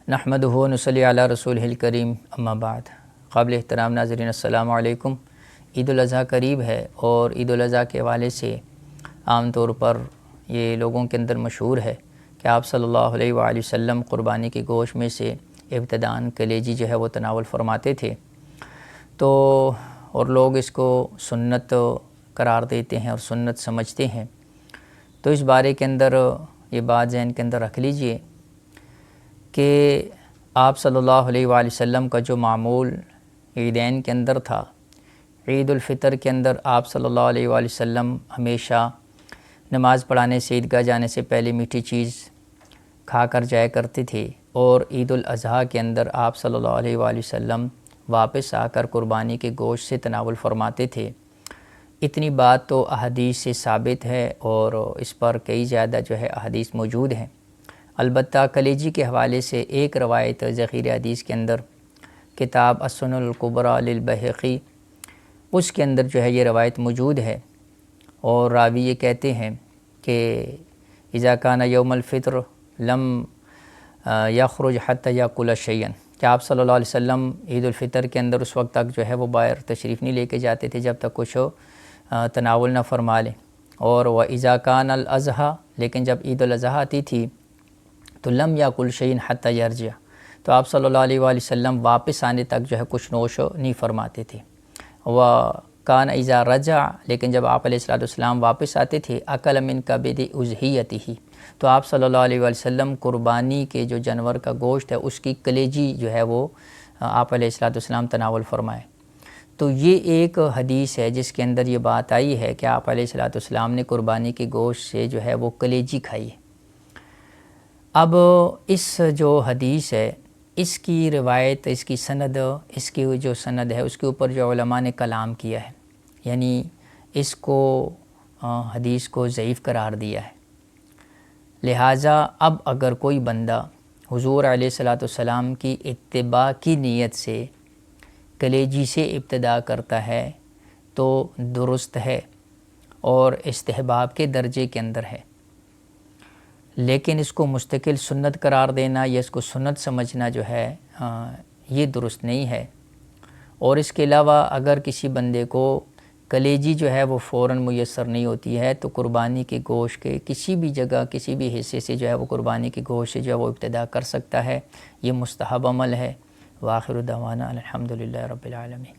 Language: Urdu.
نحمدہ و نصلی علی رسولہ الکریم اما بعد۔ قابل احترام ناظرین السلام علیکم۔ عید الاضحیٰ قریب ہے اور عید الاضحیٰ کے حوالے سے عام طور پر یہ لوگوں کے اندر مشہور ہے کہ آپ صلی اللہ علیہ وآلہ وسلم قربانی کے گوشت میں سے ابتداً کلیجی جو ہے وہ تناول فرماتے تھے، تو اور لوگ اس کو سنت قرار دیتے ہیں اور سنت سمجھتے ہیں۔ تو اس بارے کے اندر یہ بات ذہن کے اندر رکھ لیجئے کہ آپ صلی اللہ علیہ وآلہ وسلم کا جو معمول عیدین کے اندر تھا، عید الفطر کے اندر آپ صلی اللہ علیہ وآلہ وسلم ہمیشہ نماز پڑھانے سے عیدگاہ جانے سے پہلے میٹھی چیز کھا کر جایا کرتے تھے، اور عید الاضحیٰ کے اندر آپ صلی اللہ علیہ وآلہ وسلم واپس آ کر قربانی کے گوشت سے تناول فرماتے تھے۔ اتنی بات تو احادیث سے ثابت ہے اور اس پر کئی زیادہ جو ہے احادیث موجود ہیں۔ البتہ کلیجی کے حوالے سے ایک روایت ذخیرہ حدیث کے اندر کتاب السنن الکبریٰ للبیہقی، اس کے اندر جو ہے یہ روایت موجود ہے، اور راوی یہ کہتے ہیں کہ اذا کان یوم الفطر لم یخرج حتی یاکل شیئا، کہ آپ صلی اللہ علیہ وسلم عید الفطر کے اندر اس وقت تک جو ہے وہ باہر تشریف نہیں لے کے جاتے تھے جب تک کچھ تناول نہ فرما لیں، اور وَإِذَا كَانَ الْأَضْحَىٰ، لیکن جب عید الاضحیٰ آتی تھی تو لم یاکل شیئا حتی یرجع، تو آپ صلی اللہ علیہ وآلہ وسلم واپس آنے تک جو ہے کچھ نوش نہیں فرماتے تھے۔ وَكَانَ إِذَا رَجَعَ، لیکن جب آپ علیہ السلام واپس آتے تھے أَكَلَ مِنْ كَبِدِ أُضْحِيَتِهِ، تو آپ صلی اللہ علیہ وآلہ وسلم قربانی کے جو جانور کا گوشت ہے اس کی کلیجی جو ہے وہ آپ علیہ السلام تناول فرمائے۔ تو یہ ایک حدیث ہے جس کے اندر یہ بات آئی ہے کہ آپ علیہ السلام نے قربانی کے گوشت سے جو ہے وہ کلیجی کھائی ہے۔ اب اس جو حدیث ہے، اس کی روایت، اس کی سند، اس کی جو سند ہے اس کے اوپر جو علماء نے کلام کیا ہے، یعنی اس کو حدیث کو ضعیف قرار دیا ہے۔ لہٰذا اب اگر کوئی بندہ حضور علیہ السلام کی اتباع کی نیت سے کلیجی سے ابتدا کرتا ہے تو درست ہے اور استحباب کے درجے کے اندر ہے، لیکن اس کو مستقل سنت قرار دینا یا اس کو سنت سمجھنا جو ہے یہ درست نہیں ہے۔ اور اس کے علاوہ اگر کسی بندے کو کلیجی جو ہے وہ فوراً میسر نہیں ہوتی ہے تو قربانی کے گوشت کے کسی بھی جگہ کسی بھی حصے سے جو ہے وہ قربانی کے گوشت سے جو ہے وہ ابتدا کر سکتا ہے۔ یہ مستحب عمل ہے۔ وآخر دعوانا الحمدللہ رب العالمین۔